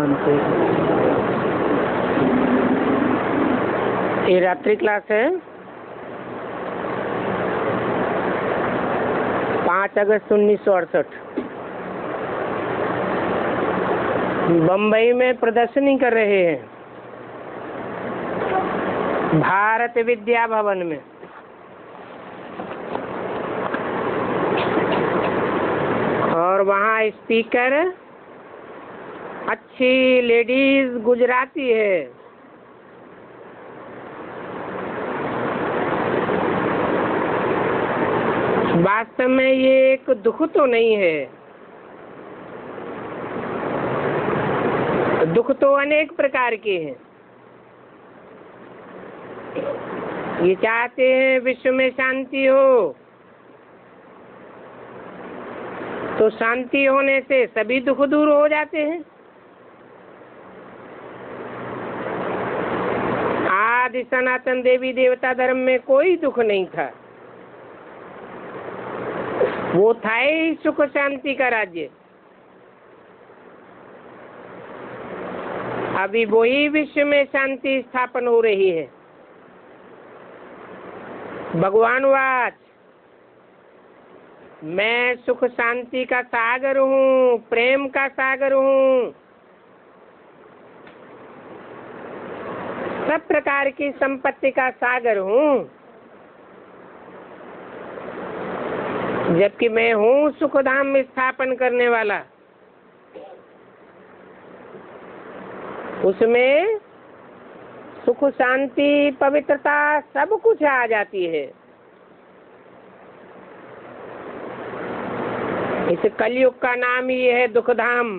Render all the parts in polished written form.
शांति। ये रात्रि क्लास है 5 अगस्त 1968। बम्बई में प्रदर्शनी कर रहे हैं भारत विद्या भवन में। और वहाँ स्पीकर अच्छी लेडीज गुजराती है। वास्तव में ये एक दुख तो नहीं है, दुख तो अनेक प्रकार के हैं। ये चाहते हैं विश्व में शांति हो, तो शांति होने से सभी दुख दूर हो जाते हैं। आदि सनातन देवी देवता धर्म में कोई दुख नहीं था, वो था ही सुख शांति का राज्य। अभी वही विश्व में शांति स्थापन हो रही है। भगवान वाच, मैं सुख शांति का सागर हूँ, प्रेम का सागर हूँ, सब प्रकार की संपत्ति का सागर हूँ, जबकि मैं हूँ सुखधाम स्थापन करने वाला। उसमें सुख शांति पवित्रता सब कुछ आ जाती है। इस कलयुग का नाम ही है दुखधाम।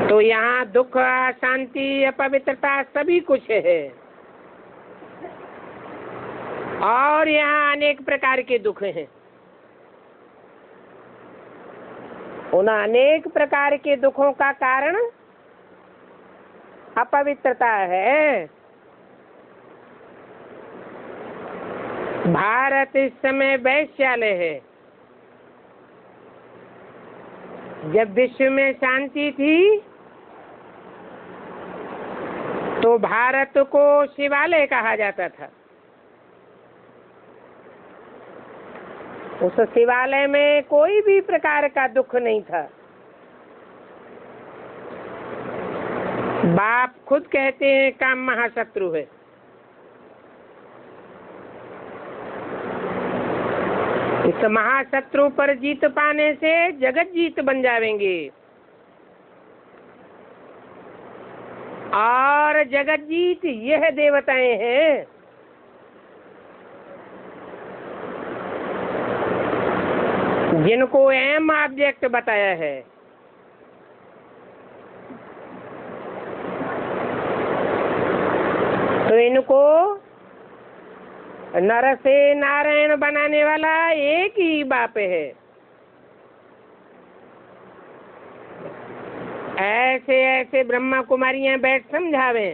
तो यहाँ दुख, शांति, अपवित्रता सभी कुछ है। और यहाँ अनेक प्रकार के दुख हैं। उन अनेक प्रकार के दुखों का कारण अपवित्रता है। भारत इस समय वैश्यालय है। जब विश्व में शांति थी तो भारत को शिवालय कहा जाता था। उस शिवालय में कोई भी प्रकार का दुख नहीं था। बाप खुद कहते हैं काम महाशत्रु है। इस महाशत्रु पर जीत पाने से जगत जीत बन जाएंगे। और जगत जीत यह देवताएं हैं जिनको एम ऑब्जेक्ट बताया है। तो इनको नर से नारायण बनाने वाला एक ही बाप है। ऐसे ऐसे ब्रह्मा कुमारियां बैठ समझावे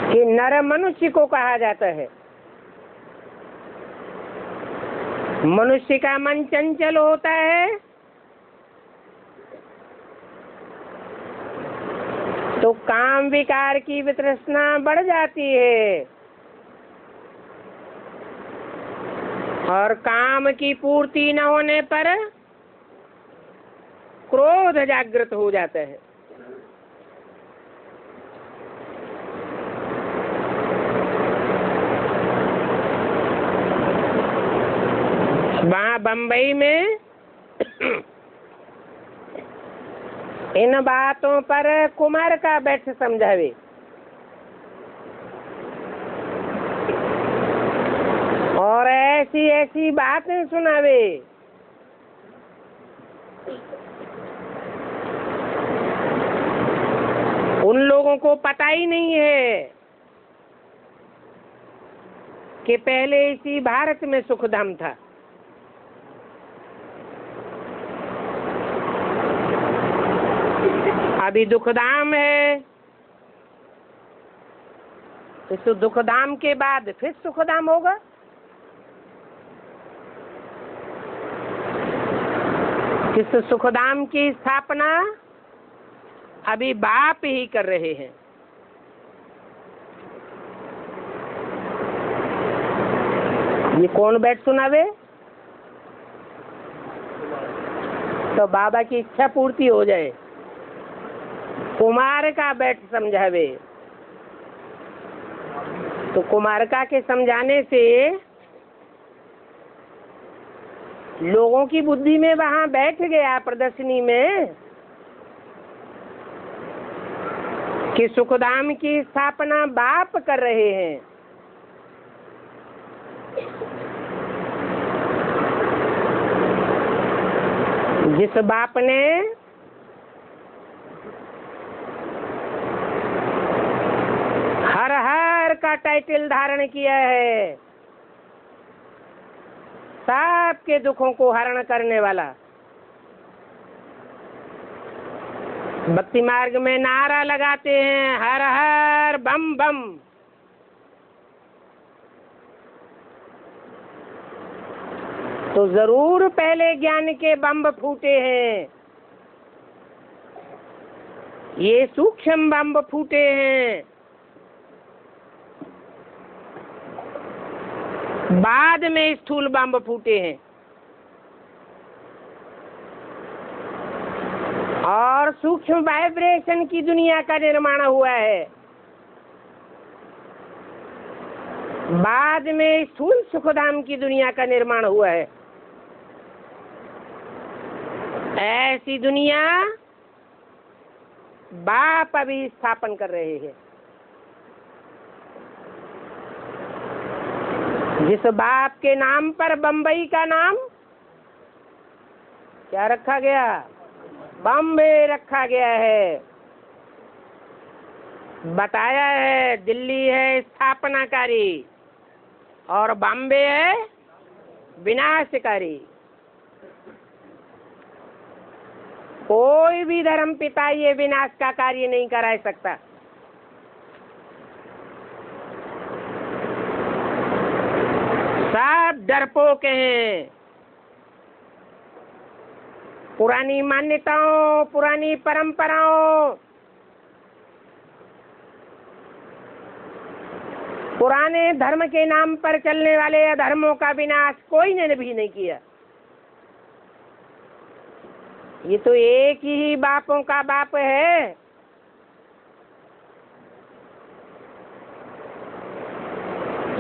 कि नर मनुष्य को कहा जाता है। मनुष्य का मन चंचल होता है तो काम विकार की वितृष्णा बढ़ जाती है और काम की पूर्ति न होने पर क्रोध जागृत हो जाता है। वहाँ बम्बई में इन बातों पर कुमार का बैठ समझावे। और ऐसी ऐसी बातें सुनावे उन लोगों को पता ही नहीं है कि पहले इसी भारत में सुखधाम था। अभी दुखधाम है। इस दुखधाम के बाद फिर सुखधाम होगा। इस सुखधाम की स्थापना अभी बाप ही कर रहे हैं। ये कौन बैठ सुनावे? तो बाबा की इच्छा पूर्ति हो जाए। कुमार का बैठ समझावे, तो कुमारका के समझाने से लोगों की बुद्धि में वहां बैठ गया प्रदर्शनी में कि सुखधाम की स्थापना बाप कर रहे हैं। जिस बाप ने हर हर का टाइटल धारण किया है, सबके दुखों को हरण करने वाला, भक्ति मार्ग में नारा लगाते हैं हर हर बम बम। तो जरूर पहले ज्ञान के बम फूटे हैं, ये सूक्ष्म बम फूटे हैं, बाद में स्थूल बम फूटे हैं। और सूक्ष्म वाइब्रेशन की दुनिया का निर्माण हुआ है, बाद में स्थूल सुखधाम की दुनिया का निर्माण हुआ है। ऐसी दुनिया बाप अभी स्थापन कर रहे हैं। जिस बाप के नाम पर बम्बई का नाम क्या रखा गया? बॉम्बे रखा गया है। बताया है दिल्ली है स्थापनाकारी और बॉम्बे है विनाशकारी। कोई भी धर्म पिता ये विनाश का कार्य नहीं करा सकता। सब डरपोक हैं। पुरानी मान्यताओं, पुरानी परंपराओं, पुराने धर्म के नाम पर चलने वाले अधर्मों का विनाश कोई ने भी नहीं किया। ये तो एक ही बापों का बाप है।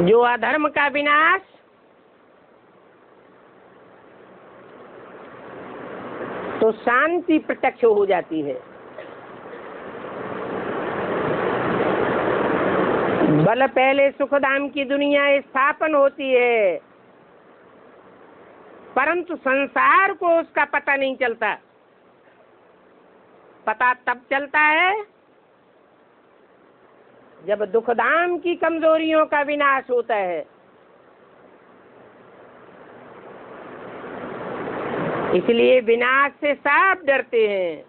जो अधर्म का विनाश तो शांति प्रत्यक्ष हो जाती है। बल पहले सुखधाम की दुनिया स्थापन होती है, परंतु संसार को उसका पता नहीं चलता। पता तब चलता है जब दुखधाम की कमजोरियों का विनाश होता है। इसलिए विनाश से सब डरते हैं।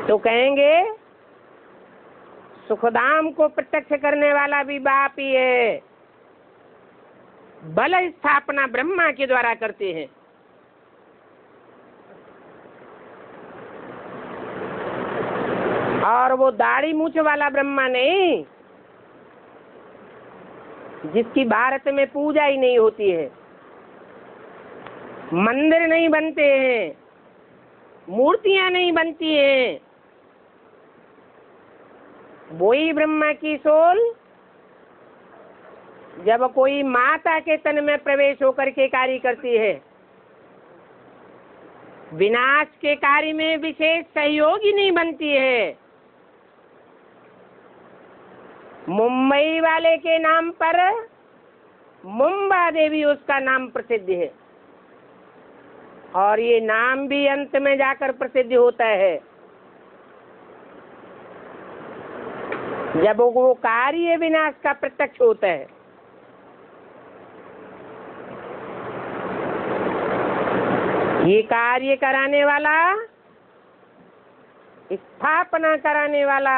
तो कहेंगे सुखधाम को प्रत्यक्ष करने वाला भी बाप ही है। बल स्थापना ब्रह्मा के द्वारा करते हैं। और वो दाढ़ी मूछ वाला ब्रह्मा नहीं, जिसकी भारत में पूजा ही नहीं होती है, मंदिर नहीं बनते हैं, मूर्तियां नहीं बनती हैं, वही ब्रह्मा की सोल जब कोई माता के तन में प्रवेश होकर के कार्य करती है, विनाश के कार्य में विशेष सहयोगी नहीं बनती है। मुंबई वाले के नाम पर मुंबा देवी उसका नाम प्रसिद्ध है, और ये नाम भी अंत में जाकर प्रसिद्ध होता है जब वो कार्य विनाश का प्रत्यक्ष होता है। ये कार्य कराने वाला स्थापना कराने वाला,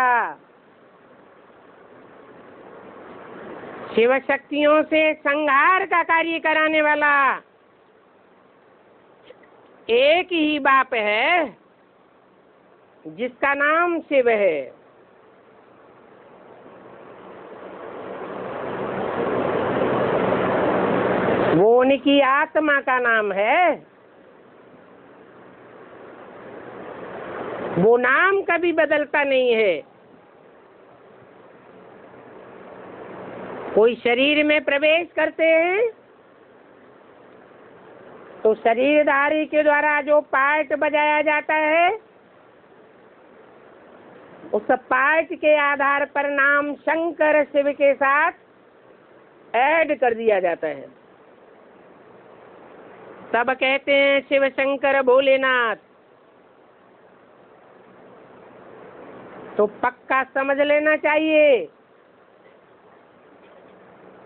शिव शक्तियों से संहार का कार्य कराने वाला एक ही बाप है जिसका नाम शिव है। वो उनकी आत्मा का नाम है। वो नाम कभी बदलता नहीं है। कोई शरीर में प्रवेश करते हैं तो शरीरधारी के द्वारा जो पार्ट बजाया जाता है उस पार्ट के आधार पर नाम शंकर शिव के साथ ऐड कर दिया जाता है। सब कहते हैं शिव शंकर भोलेनाथ। तो पक्का समझ लेना चाहिए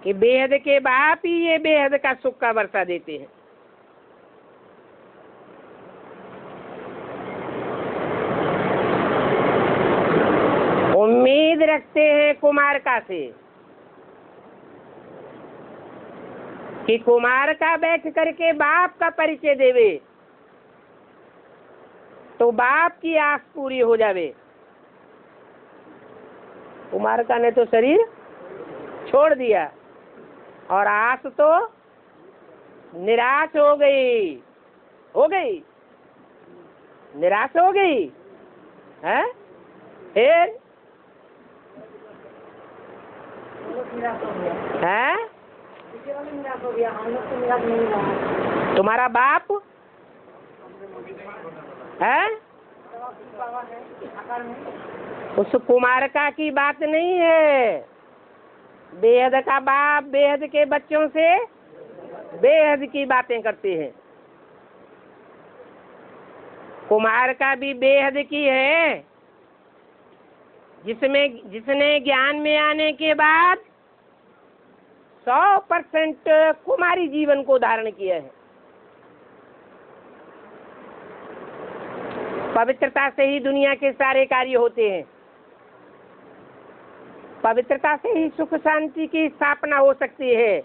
कि बेहद के बाप ही ये बेहद का सुख का वर्षा देते हैं। उम्मीद रखते हैं कुमारका से कि कुमारका बैठ करके बाप का परिचय देवे तो बाप की आस पूरी हो जावे। कुमारका ने तो शरीर छोड़ दिया और आस तो निराश हो गई, निराश हो गई है। फिर है तुम्हारा बाप है, उस कुमारका की बात नहीं है। बेहद का बाप बेहद के बच्चों से बेहद की बातें करते हैं। कुमारका भी बेहद की है जिसने ज्ञान में आने के बाद 100% कुमारी जीवन को धारण किया है। पवित्रता से ही दुनिया के सारे कार्य होते हैं। पवित्रता से ही सुख शांति की स्थापना हो सकती है।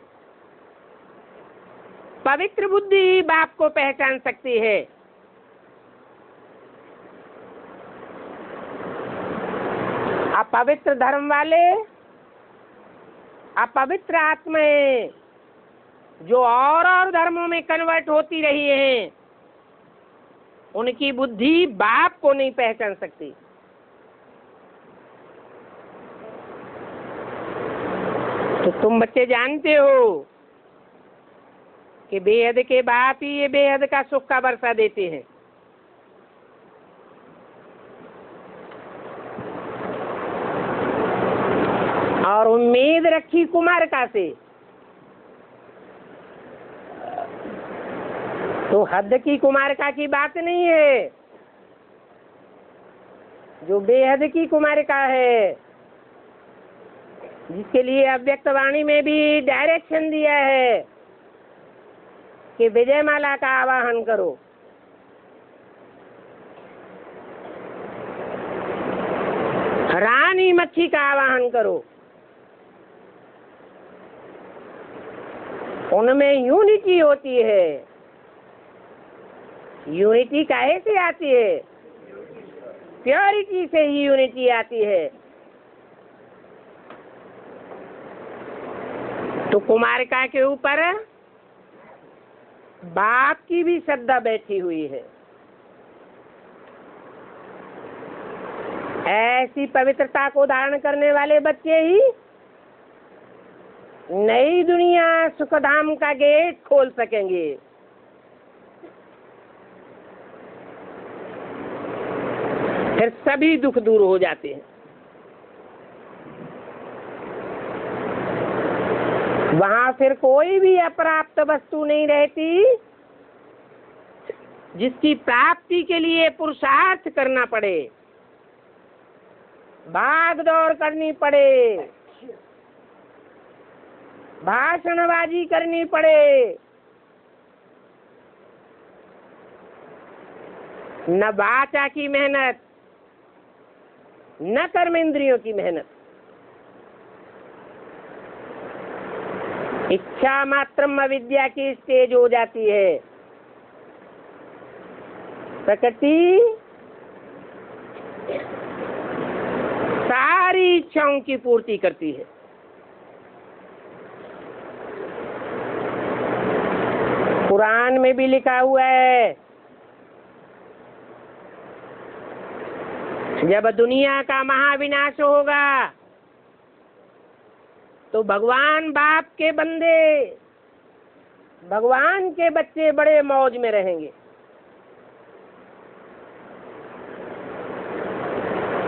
पवित्र बुद्धि ही बाप को पहचान सकती है। अपवित्र धर्म वाले, अपवित्र आत्माएं जो और धर्मों में कन्वर्ट होती रही हैं, उनकी बुद्धि बाप को नहीं पहचान सकती। तो तुम बच्चे जानते हो कि बेहद के बाप ही ये बेहद का सुख का वर्षा देते हैं। और उम्मीद रखी कुमारका से तो हद की कुमारका की बात नहीं है। जो बेहद की कुमारका है, जिसके लिए अव्यक्त वाणी में भी डायरेक्शन दिया है कि विजयमाला का आवाहन करो। रानी मच्छी का आवाहन करो। उनमें यूनिटी होती है। यूनिटी काहे से आती है? प्योरिटी से ही यूनिटी आती है। तो कुमारिका के ऊपर बाप की भी श्रद्धा बैठी हुई है। ऐसी पवित्रता को धारण करने वाले बच्चे ही नई दुनिया सुखधाम का गेट खोल सकेंगे। फिर सभी दुख दूर हो जाते हैं। वहां फिर कोई भी अप्राप्त वस्तु नहीं रहती जिसकी प्राप्ति के लिए पुरुषार्थ करना पड़े, भाग दौड़ करनी पड़े, भाषणबाजी करनी पड़े। न वाचा की मेहनत, न कर्म इंद्रियों की मेहनत। इच्छा मात्रम अविद्या की स्टेज हो जाती है। प्रकृति सारी इच्छाओं की पूर्ति करती है। कुरान में भी लिखा हुआ है, जब दुनिया का महाविनाश होगा तो भगवान बाप के बंदे, भगवान के बच्चे बड़े मौज में रहेंगे।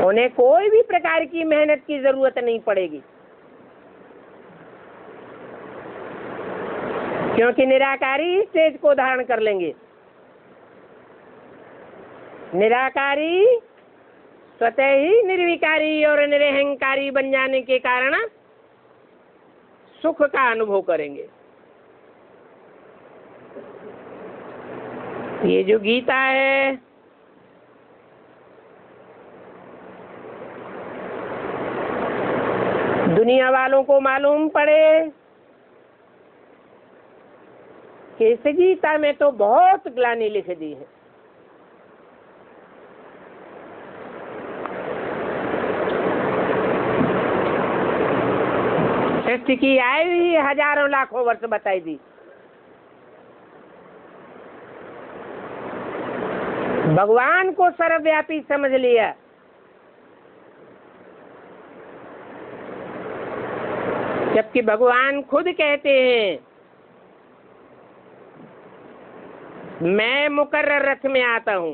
उन्हें कोई भी प्रकार की मेहनत की जरूरत नहीं पड़ेगी, क्योंकि निराकारी स्टेज को धारण कर लेंगे। निराकारी स्वतः ही निर्विकारी और निरहंकारी बन जाने के कारण सुख का अनुभव करेंगे। ये जो गीता है, दुनिया वालों को मालूम पड़े कि इस गीता में तो बहुत ग्लानि लिख दी है। सृष्टि की आयु ही हजारों लाखों वर्ष बताई दी। भगवान को सर्वव्यापी समझ लिया। जबकि भगवान खुद कहते हैं, मैं मुकर्रर रथ में आता हूं।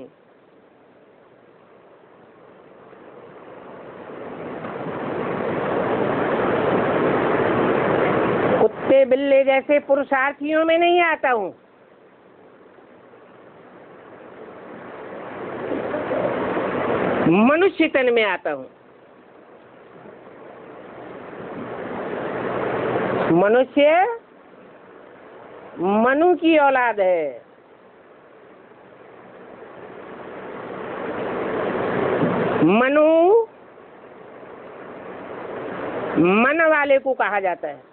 कुत्ते बिल्ले जैसे पुरुषार्थियों में नहीं आता हूं। मनुष्य तन में आता हूं। मनुष्य मनु की औलाद है। मनु मन वाले को कहा जाता है।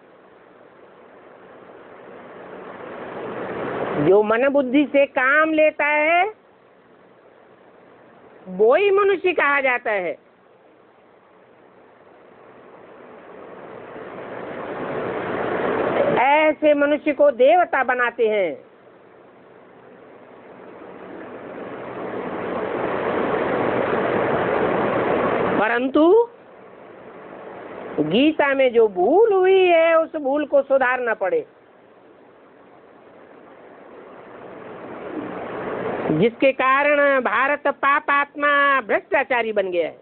जो मन बुद्धि से काम लेता है वो ही मनुष्य कहा जाता है। ऐसे मनुष्य को देवता बनाते हैं। परंतु गीता में जो भूल हुई है उस भूल को सुधारना पड़े, जिसके कारण भारत पापात्मा भ्रष्टाचारी बन गया है।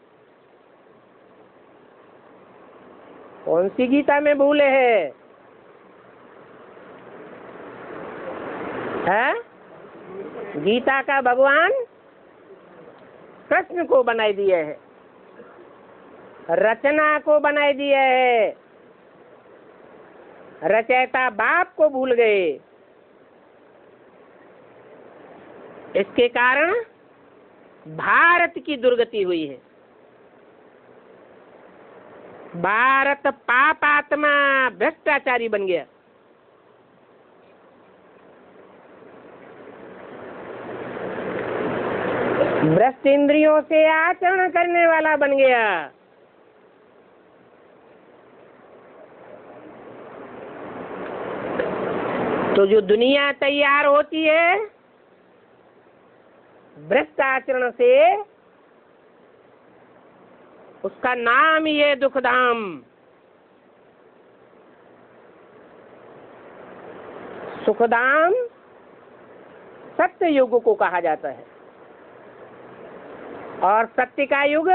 कौन सी गीता में भूल है? गीता का भगवान कृष्ण को बनाई दिया है, रचना को बनाई दिया है। रचयिता बाप को भूल गए। इसके कारण भारत की दुर्गति हुई है। भारत पापात्मा भ्रष्टाचारी बन गया। भ्रष्ट इंद्रियों से आचरण करने वाला बन गया। तो जो दुनिया तैयार होती है भ्रष्ट आचरण से, उसका नाम ही है दुखधाम। सुखधाम सत्य युग को कहा जाता है। और सत्य का युग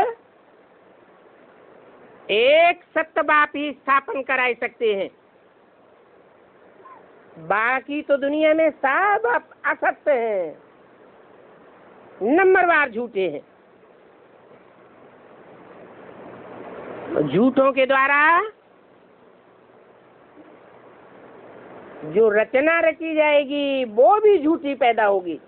एक सत्य बाप ही स्थापन कराई सकते हैं। बाकी तो दुनिया में सब असत्य हैं, नंबरवार झूठे हैं। झूठों के द्वारा जो रचना रची जाएगी वो भी झूठी पैदा होगी।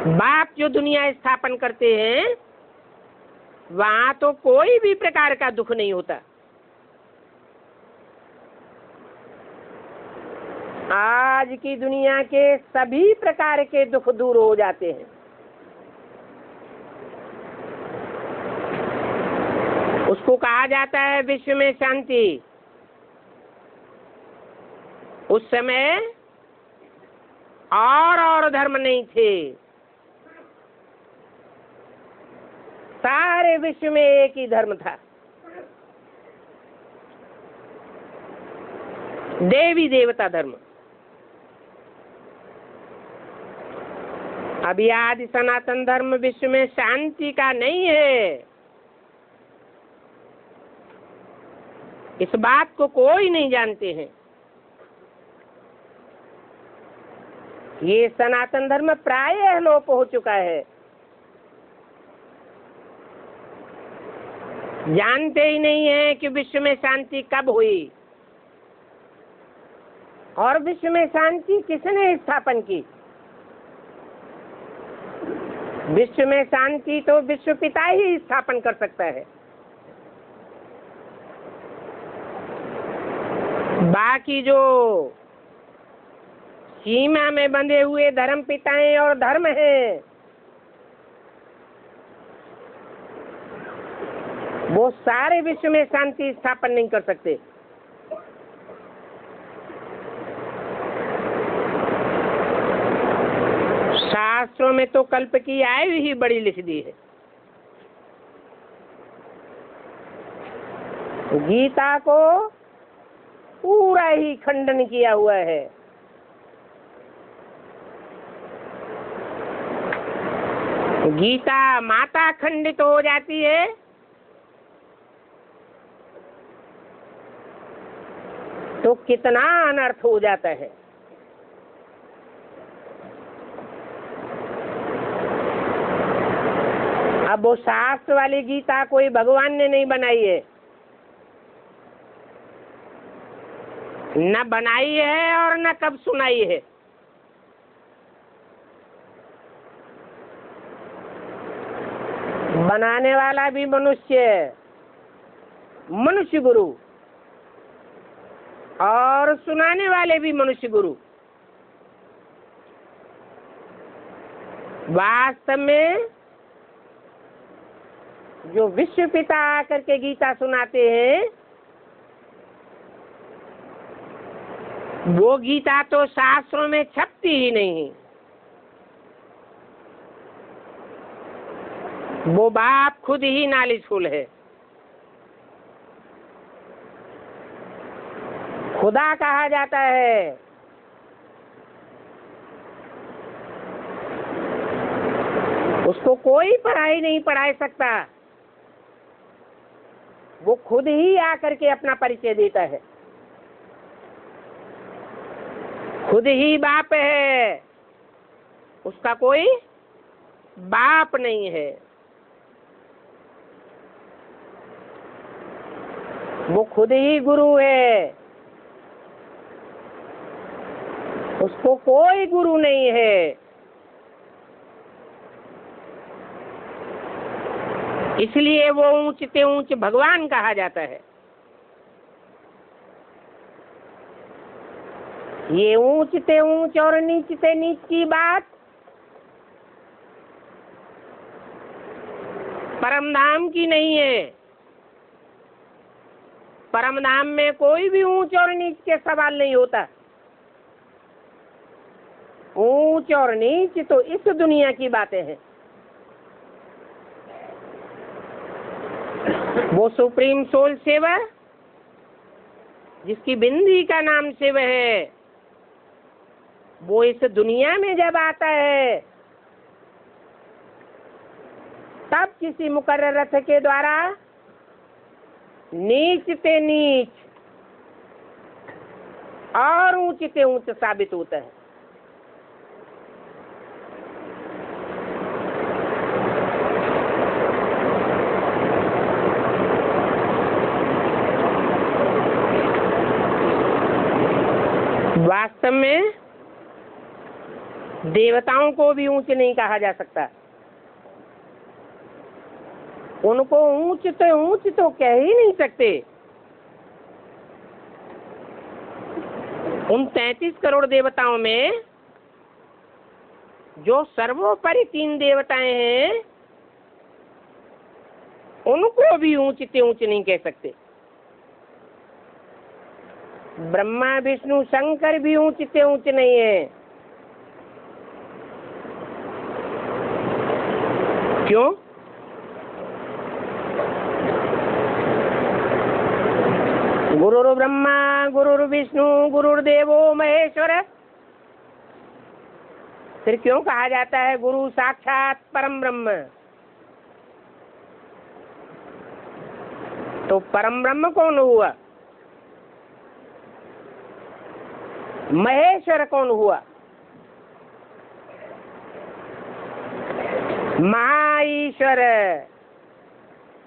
बाप जो दुनिया स्थापन करते हैं वहां तो कोई भी प्रकार का दुख नहीं होता। आज की दुनिया के सभी प्रकार के दुख दूर हो जाते हैं। उसको कहा जाता है विश्व में शांति। उस समय और धर्म नहीं थे, सारे विश्व में एक ही धर्म था, देवी देवता धर्म। अभी आदि सनातन धर्म विश्व में शांति का नहीं है, इस बात को कोई नहीं जानते हैं। ये सनातन धर्म प्रायः लोप हो चुका है, जानते ही नहीं है कि विश्व में शांति कब हुई और विश्व में शांति किसने स्थापन की। विश्व में शांति तो विश्व पिता ही स्थापन कर सकता है। बाकी जो सीमा में बंधे हुए धर्म पिताएं और धर्म हैं, वो सारे विश्व में शांति स्थापन नहीं कर सकते। शास्त्रों में तो कल्प की आयु ही बड़ी लिख दी है। गीता को पूरा ही खंडन किया हुआ है। गीता माता खंडित हो जाती है तो कितना अनर्थ हो जाता है। अब वो शास्त्र वाली गीता कोई भगवान ने नहीं बनाई है, न बनाई है और न कब सुनाई है। बनाने वाला भी मनुष्य गुरु और सुनाने वाले भी मनुष्य गुरु। वास्तव में जो विश्व पिता आकर के गीता सुनाते हैं, वो गीता तो शास्त्रों में छपती ही नहीं। वो बाप खुद ही नालिशफुल है, खुदा कहा जाता है। उसको कोई पढ़ाई नहीं पढ़ा सकता, वो खुद ही आकर के अपना परिचय देता है। खुद ही बाप है, उसका कोई बाप नहीं है। वो खुद ही गुरु है, उसको कोई गुरु नहीं है। इसलिए वो ऊंचते ऊंच भगवान कहा जाता है। ये ऊंचते ऊंच और नीचते नीच की बात परमधाम की नहीं है। परमधाम में कोई भी ऊंच और नीच के सवाल नहीं होता। ऊंच और नीच तो इस दुनिया की बातें हैं। वो सुप्रीम सोल सेवर जिसकी बिंदी का नाम शिव है, वो इस दुनिया में जब आता है तब किसी मुकर्रर रथ के द्वारा नीचते नीच और ऊंचते ऊंच साबित होता है। वास्तव में देवताओं को भी ऊंच नहीं कहा जा सकता। उनको ऊंच तो कह ही नहीं सकते। उन 33 करोड़ देवताओं में जो सर्वोपरि 3 देवताएं हैं, उनको भी ऊंच नहीं कह सकते। ब्रह्मा विष्णु शंकर भी ऊंच नहीं है। क्यों? गुरुर् ब्रह्मा गुरुर् विष्णु गुरुर्देवो महेश्वर। फिर क्यों कहा जाता है गुरु साक्षात परम ब्रह्म? तो परम ब्रह्म कौन हुआ? महेश्वर कौन हुआ? महाईश्वर,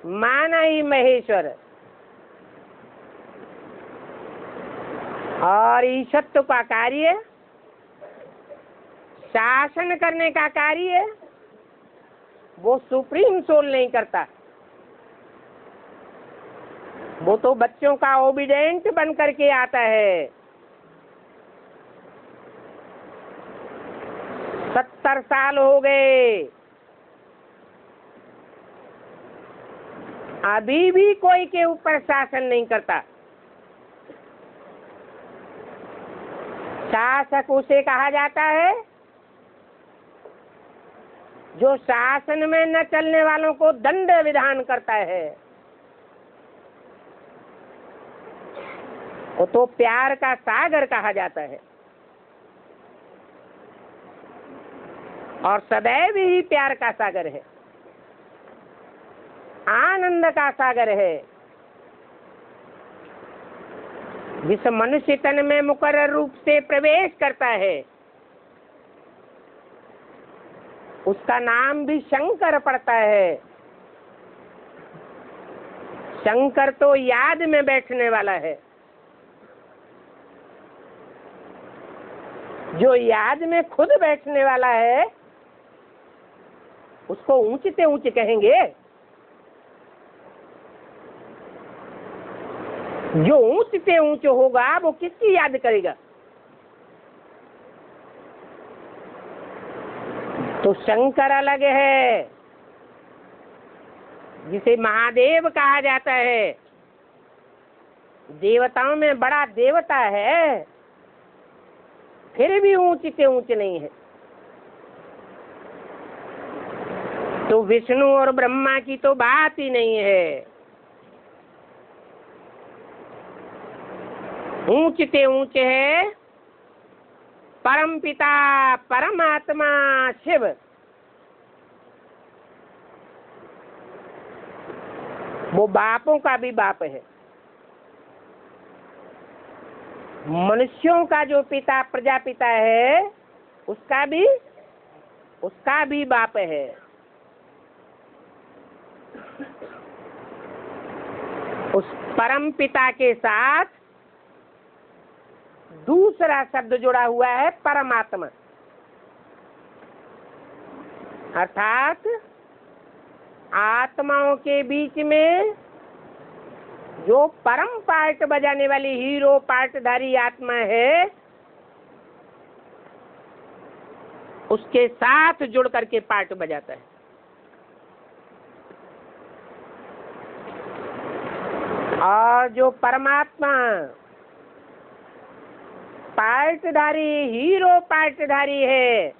माना ही महेश्वर। और ईशत्व का कार्य, शासन करने का कार्य वो सुप्रीम सोल नहीं करता। वो तो बच्चों का ओबीडेंट बन करके आता है। 70 साल हो गए, अभी भी कोई के ऊपर शासन नहीं करता। शासक उसे कहा जाता है जो शासन में न चलने वालों को दंड विधान करता है। वो तो प्यार का सागर कहा जाता है, और सदैव ही प्यार का सागर है, आनंद का सागर है। जिस मनुष्य तन में मुकर्रर रूप से प्रवेश करता है, उसका नाम भी शंकर पड़ता है। शंकर तो याद में बैठने वाला है। जो याद में खुद बैठने वाला है, उसको ऊंचते ऊंच कहेंगे। जो ऊंचते ऊंच होगा वो किसकी याद करेगा? तो शंकर अलग है, जिसे महादेव कहा जाता है। देवताओं में बड़ा देवता है, फिर भी ऊंचते ऊंच नहीं है। तो विष्णु और ब्रह्मा की तो बात ही नहीं है। ऊंचते ऊंच है परम पिता परमात्मा शिव। वो बापों का भी बाप है। मनुष्यों का जो पिता प्रजापिता है, उसका भी बाप है। उस परम पिता के साथ दूसरा शब्द जुड़ा हुआ है, परमात्मा। अर्थात आत्माओं के बीच में जो परम पार्ट बजाने वाली हीरो पार्टधारी आत्मा है, उसके साथ जुड़ करके पार्ट बजाता है। और जो परमात्मा पार्टधारी हीरो पार्टधारी है,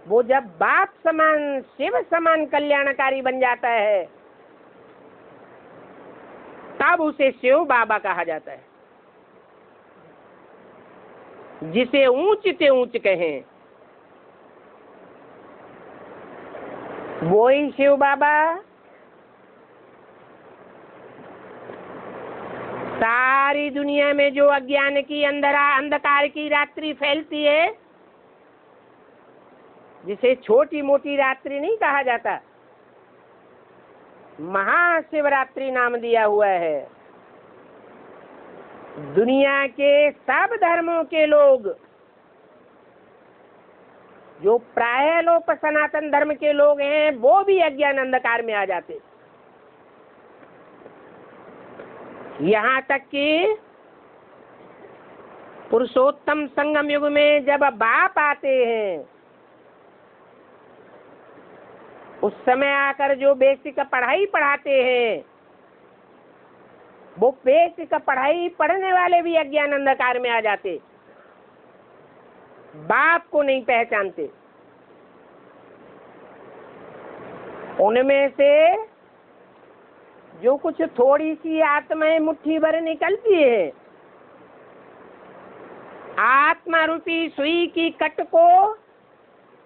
वो जब बाप समान शिव समान कल्याणकारी बन जाता है, तब उसे शिव बाबा कहा जाता है। जिसे ऊंचते ऊंच कहें, वो ही शिव बाबा। सारी दुनिया में जो अज्ञान की अंधकार की रात्रि फैलती है, जिसे छोटी मोटी रात्रि नहीं कहा जाता, महाशिवरात्रि नाम दिया हुआ है। दुनिया के सब धर्मों के लोग जो प्राय लोग सनातन धर्म के लोग हैं वो भी अज्ञान अंधकार में आ जाते। यहाँ तक कि पुरुषोत्तम संगम युग में जब बाप आते हैं उस समय आकर जो बेसिक पढ़ाई पढ़ाते हैं वो बेसिक पढ़ाई पढ़ने वाले भी अज्ञान अंधकार में आ जाते, बाप को नहीं पहचानते। उनमें से जो कुछ थोड़ी सी आत्माएं मुट्ठी भर निकलती है, आत्मा रूपी सुई की कट को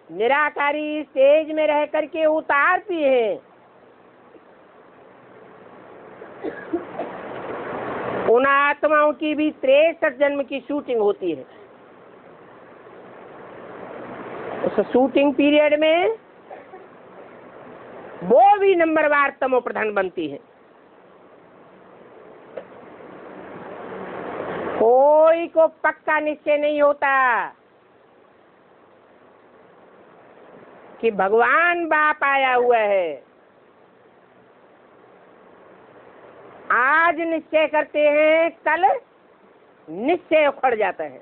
निराकारी स्टेज में रह करके उतारती है, उन आत्माओं की भी 63 जन्म की शूटिंग होती है। उस शूटिंग पीरियड में वो भी नंबरवार तमो प्रधान बनती है। कोई को पक्का निश्चय नहीं होता कि भगवान बाप आया हुआ है। आज निश्चय करते हैं, कल निश्चय उखड़ जाता है।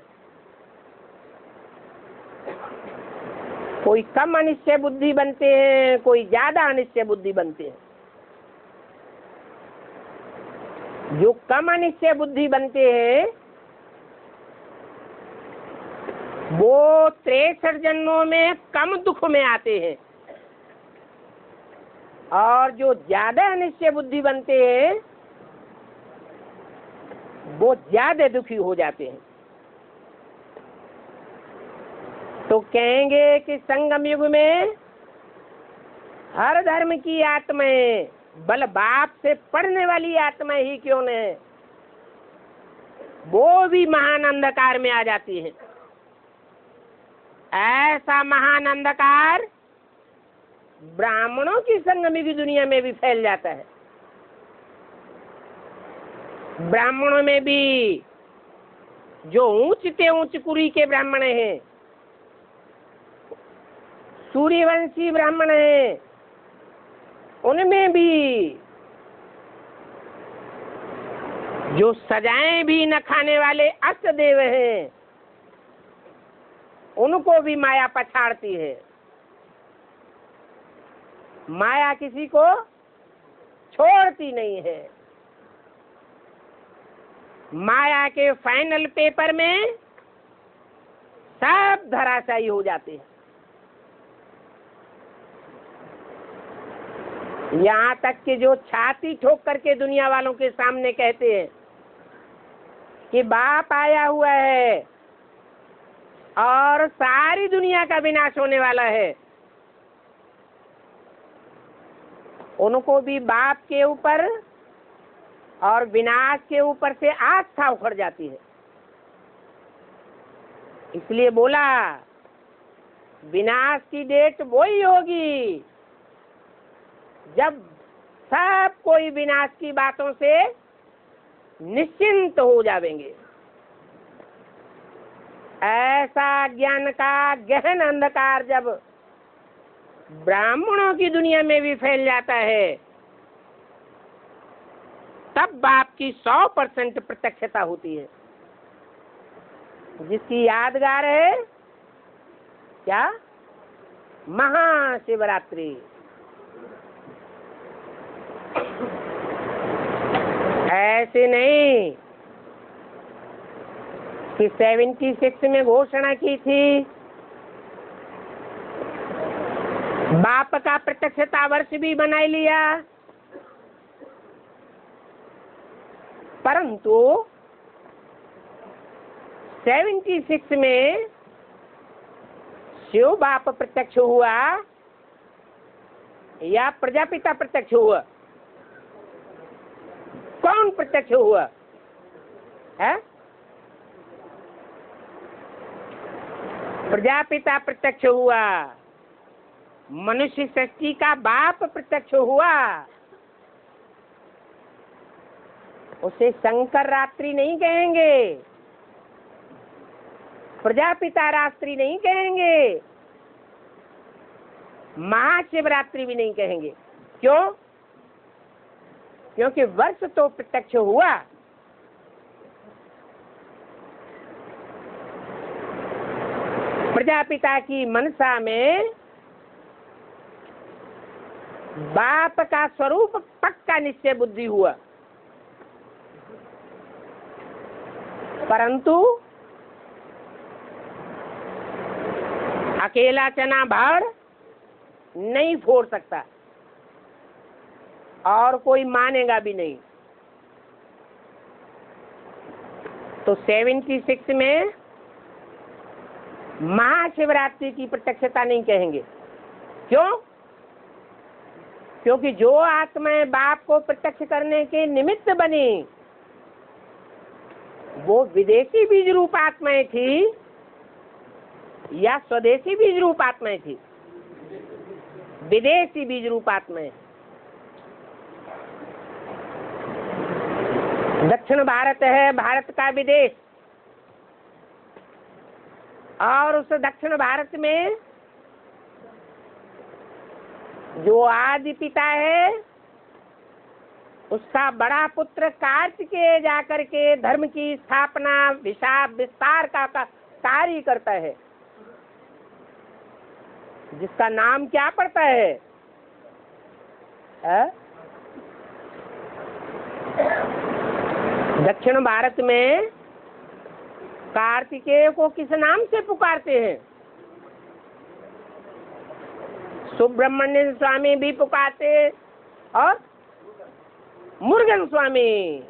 कोई कम अनिश्चय बुद्धि बनते हैं, कोई ज्यादा अनिश्चय बुद्धि बनते हैं। जो कम अनिश्चय बुद्धि बनते हैं वो 63 जन्मों में कम दुख में आते हैं, और जो ज्यादा अनिश्चय बुद्धि बनते हैं वो ज्यादा दुखी हो जाते हैं। तो कहेंगे कि संगम युग में हर धर्म की आत्माएं, बल बाप से पढ़ने वाली आत्माएं ही क्यों न है, वो भी महान अंधकार में आ जाती है। ऐसा महान अंधकार ब्राह्मणों की संगम की दुनिया में भी फैल जाता है। ब्राह्मणों में भी जो ऊंचते ऊंच कुरी के ब्राह्मण हैं, सूर्यवंशी ब्राह्मण हैं, उनमें भी जो सजाएं भी न खाने वाले अष्टदेव हैं, उनको भी माया पछाड़ती है। माया किसी को छोड़ती नहीं है। माया के फाइनल पेपर में सब धराशायी हो जाते हैं। यहाँ तक कि जो छाती ठोक करके दुनिया वालों के सामने कहते हैं कि बाप आया हुआ है और सारी दुनिया का विनाश होने वाला है, उनको भी बाप के ऊपर और विनाश के ऊपर से आस्था उखड़ जाती है। इसलिए बोला विनाश की डेट वही होगी जब सब कोई विनाश की बातों से निश्चिंत हो जाएंगे। ऐसा ज्ञान का गहन अंधकार जब ब्राह्मणों की दुनिया में भी फैल जाता है, तब बाप की 100% प्रत्यक्षता होती है। जिसकी यादगार है क्या? महाशिवरात्रि। ऐसे नहीं कि 76 में घोषणा की थी बाप का प्रत्यक्षता वर्ष भी बना लिया, परंतु 76 में शिव बाप प्रत्यक्ष हुआ या प्रजापिता प्रत्यक्ष हुआ? कौन प्रत्यक्ष हुआ है? प्रजापिता प्रत्यक्ष हुआ। मनुष्य सृष्टि का बाप प्रत्यक्ष हुआ। उसे शंकर रात्रि नहीं कहेंगे, प्रजापिता रात्रि नहीं कहेंगे, महाशिवरात्रि भी नहीं कहेंगे। क्यों? क्योंकि वर्ष तो प्रत्यक्ष हुआ, प्रजापिता की मनसा में बाप का स्वरूप पक्का निश्चय बुद्धि हुआ, परंतु अकेला चना भाड़ नहीं फोड़ सकता और कोई मानेगा भी नहीं। तो 76 में महाशिवरात्रि की प्रत्यक्षता नहीं कहेंगे। क्यों? क्योंकि जो आत्माएं बाप को प्रत्यक्ष करने के निमित्त बनी वो विदेशी बीज रूप आत्माएं थी या स्वदेशी बीज रूप आत्माएं थी? विदेशी बीज रूप आत्माएं। दक्षिण भारत है भारत का विदेश, और उस दक्षिण भारत में जो आदि पिता है उसका बड़ा पुत्र कार्तिकेय जाकर के धर्म की स्थापना विस्तार का कार्य करता है, जिसका नाम क्या पड़ता है? दक्षिण भारत में कार्तिकेय को किस नाम से पुकारते हैं? सुब्रमण्य स्वामी भी पुकारते और मुर्गन स्वामी,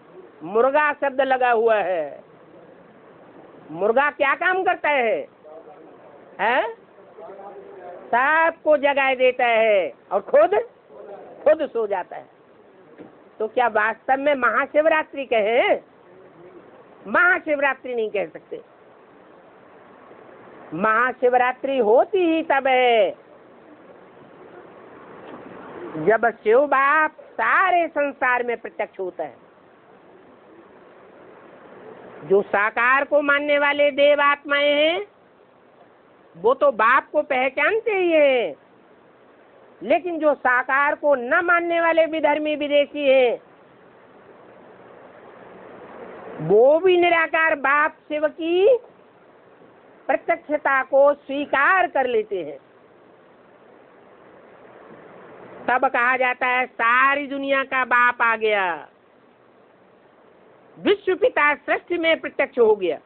मुर्गा शब्द लगा हुआ है। मुर्गा क्या काम करता है? सबको जगाए देता है और खुद सो जाता है। तो क्या वास्तव में महाशिवरात्रि कहें? महाशिवरात्रि नहीं कह सकते। महाशिवरात्रि होती ही तब है जब शिव बाप सारे संसार में प्रत्यक्ष होता है। जो साकार को मानने वाले देव आत्माएं हैं वो तो बाप को पहचानते ही हैं, लेकिन जो साकार को न मानने वाले विधर्मी विदेशी हैं वो भी निराकार बाप शिव की प्रत्यक्षता को स्वीकार कर लेते हैं। तब कहा जाता है सारी दुनिया का बाप आ गया, विश्व पिता सृष्टि में प्रत्यक्ष हो गया।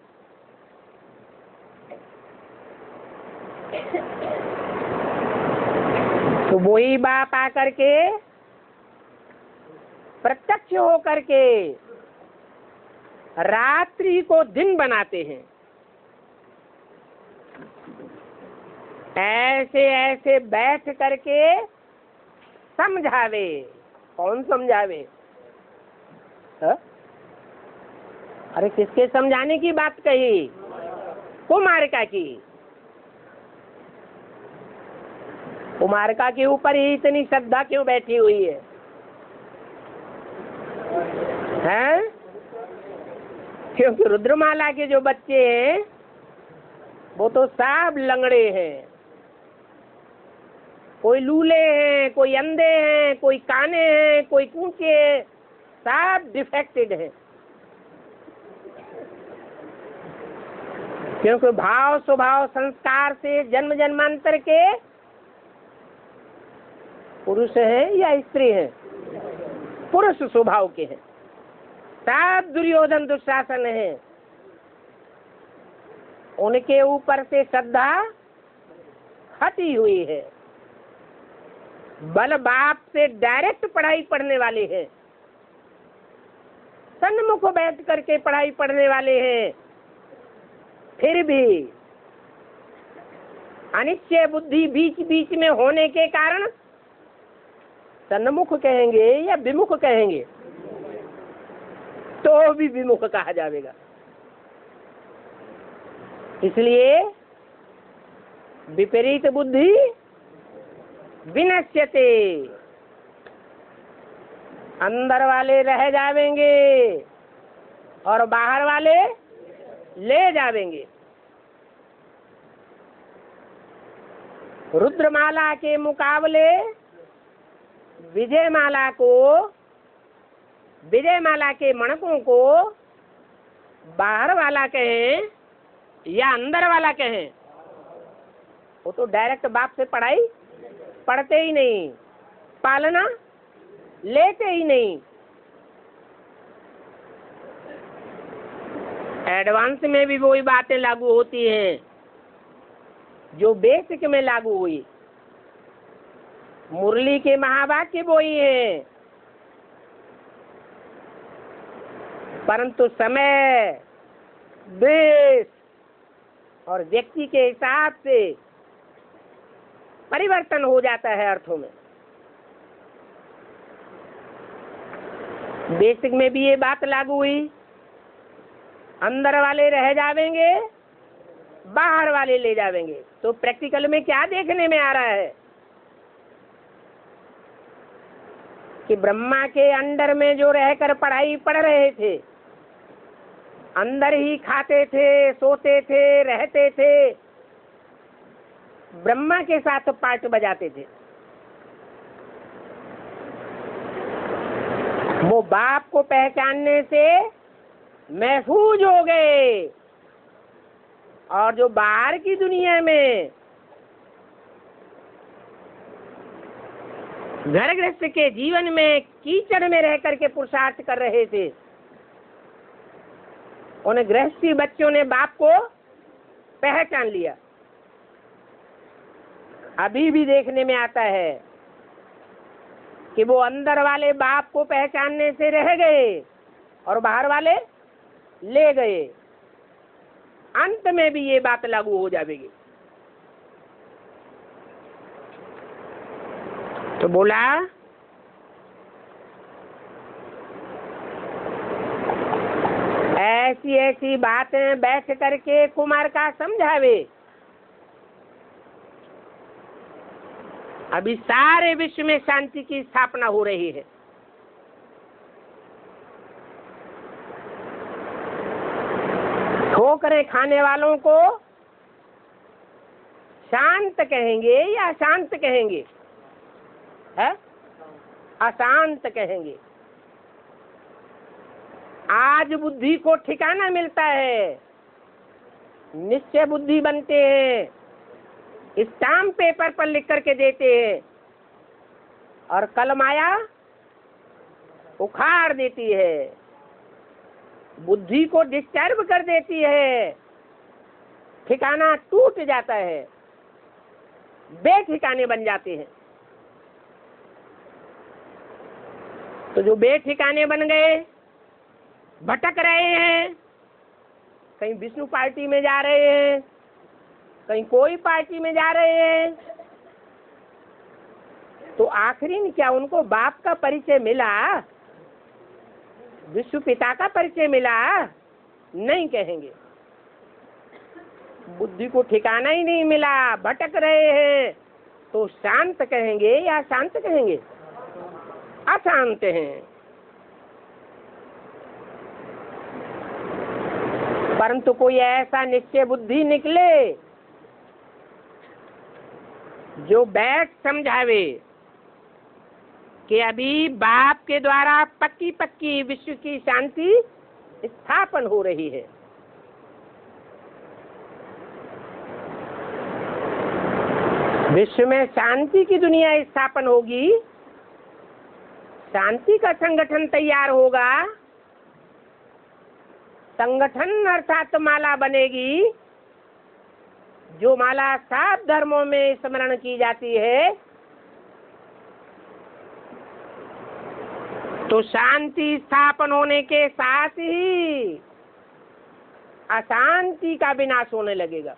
तो वही बाप आकर के प्रत्यक्ष होकर के रात्रि को दिन बनाते हैं। ऐसे ऐसे बैठ करके समझावे। कौन समझावे? अरे किसके समझाने की बात कही? कुमारिका की। कुमारिका के ऊपर ही इतनी श्रद्धा क्यों बैठी हुई है? हैं? क्योंकि रुद्रमाला के जो बच्चे हैं वो तो सब लंगड़े हैं, कोई लूले हैं, कोई अंधे हैं, कोई काने हैं, कोई कूचे हैं, सब डिफेक्टेड हैं। क्योंकि भाव स्वभाव संस्कार से जन्म जन्मांतर के पुरुष हैं या स्त्री हैं? पुरुष स्वभाव के हैं। सब दुर्योधन दुशासन है, उनके ऊपर से श्रद्धा हटी हुई है। बल बाप से डायरेक्ट पढ़ाई पढ़ने वाले हैं, सन्मुख बैठ करके पढ़ाई पढ़ने वाले हैं, फिर भी अनिश्चय बुद्धि बीच बीच में होने के कारण सन्मुख कहेंगे या विमुख कहेंगे? तो भी विमुख कहा जाएगा। इसलिए विपरीत बुद्धि विनश्यते, अंदर वाले रह जावेंगे और बाहर वाले ले जावेंगे। रुद्रमाला के मुकाबले विजयमाला को, विजयमाला के मणकों को बाहर वाला कहें या अंदर वाला कहें, वो तो डायरेक्ट बाप से पढ़ाई पढ़ते ही नहीं, पालना लेते ही नहीं। एडवांस में भी वही बातें लागू होती हैं जो बेसिक में लागू हुई। मुरली के महावाक्य वही है, परंतु समय, देश और व्यक्ति के हिसाब से परिवर्तन हो जाता है अर्थों में। बेसिक में भी ये बात लागू हुई, अंदर वाले रह जावेंगे, बाहर वाले ले जावेंगे। तो प्रैक्टिकल में क्या देखने में आ रहा है कि ब्रह्मा के अंडर में जो रहकर पढ़ाई पढ़ रहे थे, अंदर ही खाते थे, सोते थे, रहते थे, ब्रह्मा के साथ पार्ट बजाते थे, वो बाप को पहचानने से महफूज हो गए। और जो बाहर की दुनिया में घर गृहस्थ के जीवन में कीचड़ में रह करके पुरुषार्थ कर रहे थे, उन गृहस्थी बच्चों ने बाप को पहचान लिया। अभी भी देखने में आता है कि वो अंदर वाले बाप को पहचानने से रह गए और बाहर वाले ले गए। अंत में भी ये बात लागू हो जाएगी। तो बोला ऐसी ऐसी बातें बैठ करके कुमार का समझावे। अभी सारे विश्व में शांति की स्थापना हो रही है। ठोकरें खाने वालों को शांत कहेंगे या अशांत कहेंगे? है अशांत कहेंगे। आज बुद्धि को ठिकाना मिलता है, निश्चय बुद्धि बनते हैं, स्टाम्प पेपर पर लिख करके देते हैं, और कल माया उखाड़ देती है, बुद्धि को डिस्टर्ब कर देती है, ठिकाना टूट जाता है, बेठिकाने बन जाते हैं। तो जो बेठिकाने बन गए, भटक रहे हैं, कहीं विष्णु पार्टी में जा रहे हैं, कहीं कोई पार्टी में जा रहे हैं, तो आखिरी में क्या उनको बाप का परिचय मिला, विश्व पिता का परिचय मिला? नहीं कहेंगे। बुद्धि को ठिकाना ही नहीं मिला, भटक रहे हैं, तो शांत कहेंगे या शांत कहेंगे? अशांत हैं। परंतु कोई ऐसा निश्चय बुद्धि निकले जो बैठ समझावे कि अभी बाप के द्वारा पक्की पक्की विश्व की शांति स्थापन हो रही है। विश्व में शांति की दुनिया स्थापन होगी, शांति का संगठन तैयार होगा, संगठन अर्थात माला बनेगी, जो माला 7 धर्मों में स्मरण की जाती है। तो शांति स्थापन होने के साथ ही अशांति का विनाश होने लगेगा।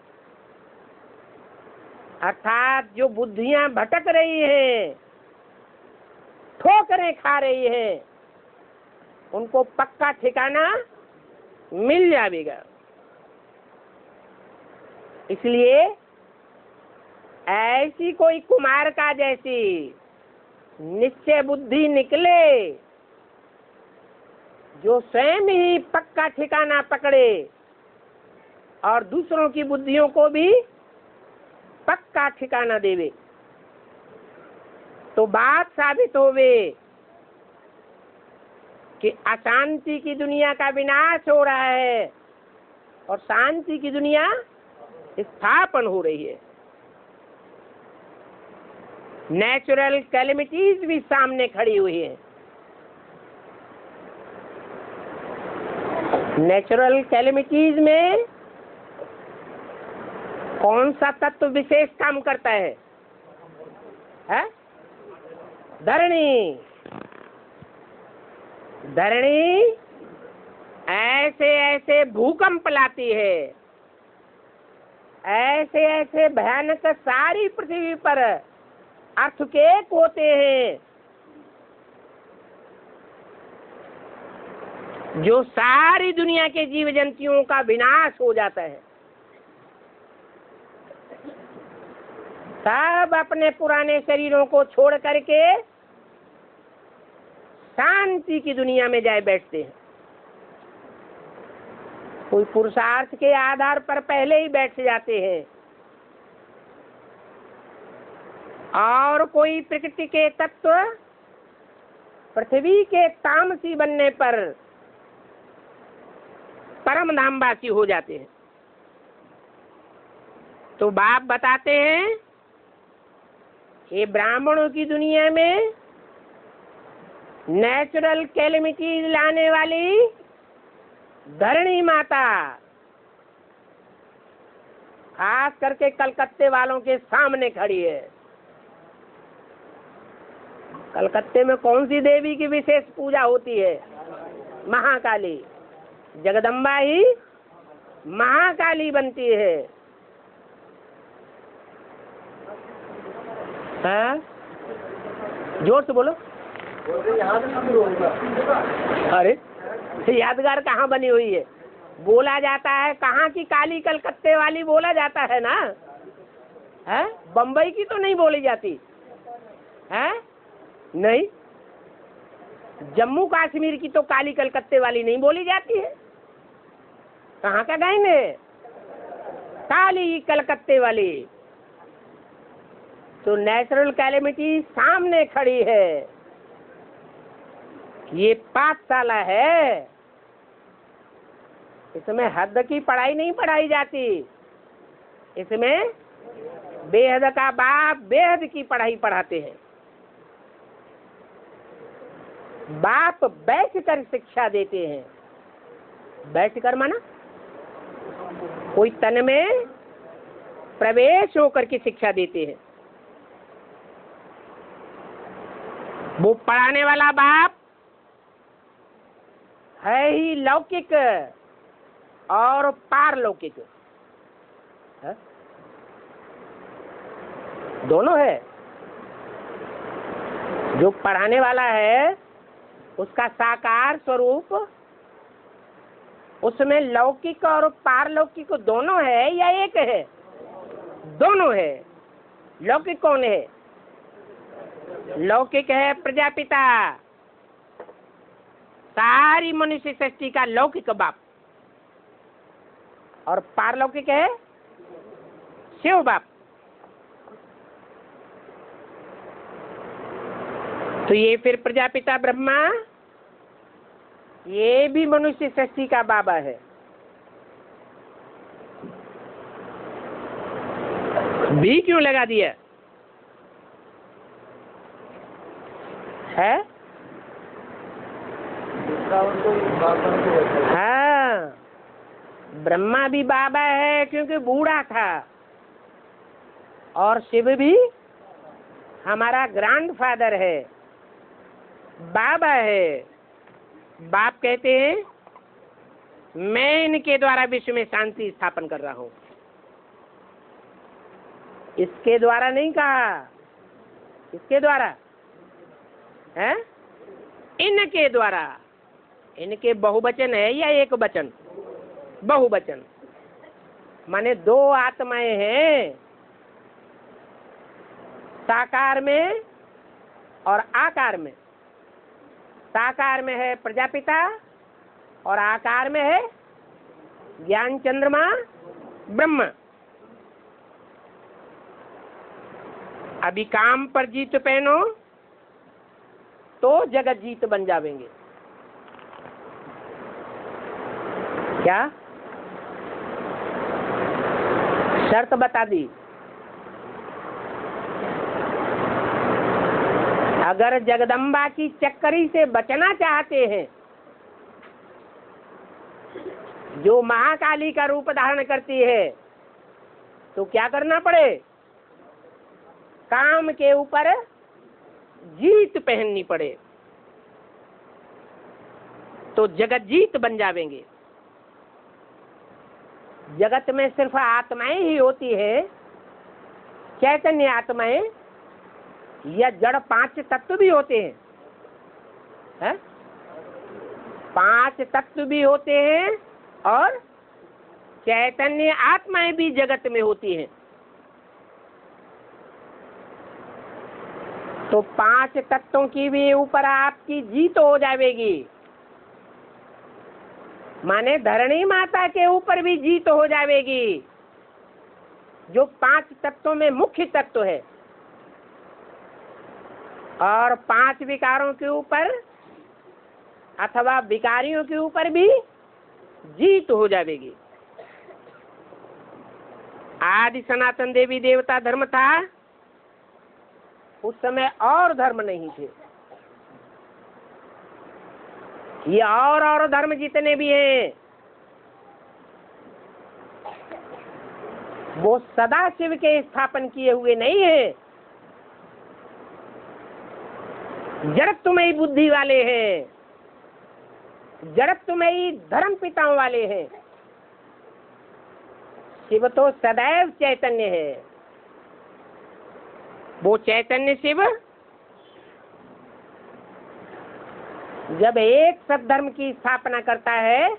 अर्थात जो बुद्धियां भटक रही हैं, ठोकरें खा रही हैं, उनको पक्का ठिकाना मिल जाएगा। इसलिए ऐसी कोई कुमार का जैसी निश्चय बुद्धि निकले जो स्वयं ही पक्का ठिकाना पकड़े और दूसरों की बुद्धियों को भी पक्का ठिकाना देवे तो बात साबित होवे कि अशांति की दुनिया का विनाश हो रहा है और शांति की दुनिया स्थापन हो रही है। नेचुरल कैलेमिटीज भी सामने खड़ी हुई है। नेचुरल कैलेमिटीज में कौन सा तत्व विशेष काम करता है? धरणी। धरणी ऐसे ऐसे भूकंप लाती है, ऐसे ऐसे भयानक सारी पृथ्वी पर अर्थक्वेक होते हैं जो सारी दुनिया के जीव जंतुओं का विनाश हो जाता है। सब अपने पुराने शरीरों को छोड़ करके शांति की दुनिया में जाए बैठते हैं। कोई पुरुषार्थ के आधार पर पहले ही बैठ जाते हैं और कोई प्रकृति के तत्व पृथ्वी के तामसी बनने पर परम धामवासी हो जाते हैं। तो बाप बताते हैं ये ब्राह्मणों की दुनिया में नेचुरल कैलेमिटीज लाने वाली धरणी माता खास करके कलकत्ते वालों के सामने खड़ी है। कलकत्ते में कौन सी देवी की विशेष पूजा होती है? महाकाली। जगदम्बा ही महाकाली बनती है। हाँ? जोर से बोलो। अरे यादगार कहाँ बनी हुई है? बोला जाता है कहाँ की काली? कलकत्ते वाली बोला जाता है ना, है? बम्बई की तो नहीं बोली जाती है? नहीं। जम्मू कश्मीर की तो काली कलकत्ते वाली नहीं बोली जाती है। कहाँ का गायन है? काली कलकत्ते वाली। तो नेचुरल कैलेमिटी सामने खड़ी है। ये पाठशाला है, इसमें हद की पढ़ाई नहीं पढ़ाई जाती, इसमें बेहद का बाप बेहद की पढ़ाई पढ़ाते हैं। बाप बैठकर शिक्षा देते हैं। बैठकर माना कोई तन में प्रवेश होकर के शिक्षा देते हैं। वो पढ़ाने वाला बाप है ही लौकिक और पारलौकिक है? दोनों है। जो पढ़ाने वाला है उसका साकार स्वरूप उसमें लौकिक और पारलौकिक दोनों है या एक है? दोनों है। लौकिक कौन है? लौकिक है प्रजापिता, सारी मनुष्य सृष्टि का लौकिक बाप, और पारलौकिक है शिव बाप। तो ये फिर प्रजापिता ब्रह्मा ये भी मनुष्य सृष्टि का बाबा है। भी क्यों लगा दिया है? हाँ, ब्रह्मा भी बाबा है क्योंकि बूढ़ा था, और शिव भी हमारा ग्रैंडफादर है, बाबा है। बाप कहते हैं मैं इनके द्वारा विश्व में शांति स्थापन कर रहा हूं। इसके द्वारा नहीं कहा, इसके द्वारा है, इनके द्वारा। इनके बहुवचन है या एक वचन? बहुवचन। माने दो आत्माएं हैं, साकार में और आकार में। साकार में है प्रजापिता और आकार में है ज्ञान चंद्रमा ब्रह्मा। अभी काम पर जीत पहनो तो जगत जीत बन जावेंगे। क्या शर्त बता दी? अगर जगदम्बा की चक्करी से बचना चाहते हैं, जो महाकाली का रूप धारण करती है, तो क्या करना पड़े? काम के ऊपर जीत पहननी पड़े, तो जगत जीत बन जावेंगे। जगत में सिर्फ आत्माएं ही होती है, चैतन्य आत्माएं, या जड़ 5 तत्व भी होते हैं, है? 5 तत्व भी होते हैं और चैतन्य आत्माएं भी जगत में होती हैं। तो 5 तत्वों की भी ऊपर आपकी जीत हो जाएगी, माने धरणी माता के ऊपर भी जीत हो जाएगी, जो 5 तत्वों में मुख्य तत्व है। और 5 विकारों के ऊपर अथवा विकारियों के ऊपर भी जीत हो जाएगी। आदि सनातन देवी देवता धर्म था, उस समय और धर्म नहीं थे। ये और धर्म जितने भी हैं, वो सदा शिव के स्थापन किए हुए नहीं है, जड़त्वमयी बुद्धि वाले हैं, जड़त्वमयी धर्म पिताओं वाले हैं। शिव तो सदैव चैतन्य है। वो चैतन्य शिव जब एक सद्धर्म की स्थापना करता है,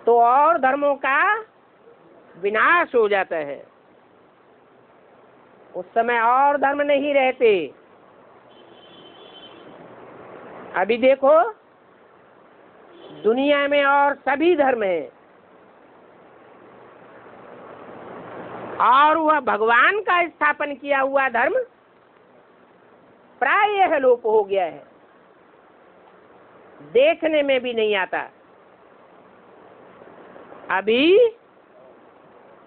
तो और धर्मों का विनाश हो जाता है। उस समय और धर्म नहीं रहते। अभी देखो, दुनिया में और सभी धर्म हैं, और वह भगवान का स्थापन किया हुआ धर्म प्रायः लोप हो गया है, देखने में भी नहीं आता। अभी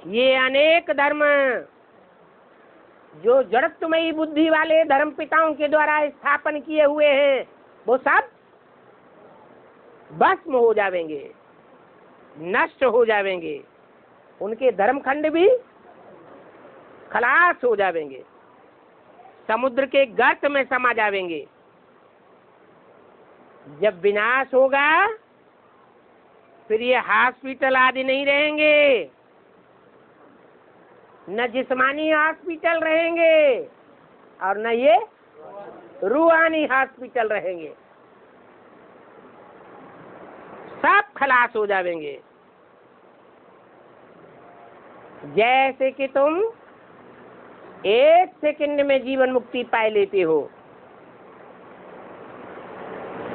ये अनेक धर्म जो जड़त्वमयी बुद्धि वाले धर्म पिताओं के द्वारा स्थापन किए हुए हैं, वो सब भस्म हो जाएंगे, नष्ट हो जाएंगे। उनके धर्मखंड भी खलास हो जाएंगे, समुद्र के गर्त में समा जाएंगे। जब विनाश होगा, फिर ये हॉस्पिटल आदि नहीं रहेंगे, न जिस्मानी हॉस्पिटल रहेंगे और न ये रूहानी हॉस्पिटल रहेंगे, सब खलास हो जाएंगे। जैसे कि तुम 1 सेकंड में जीवन मुक्ति पा लेते हो,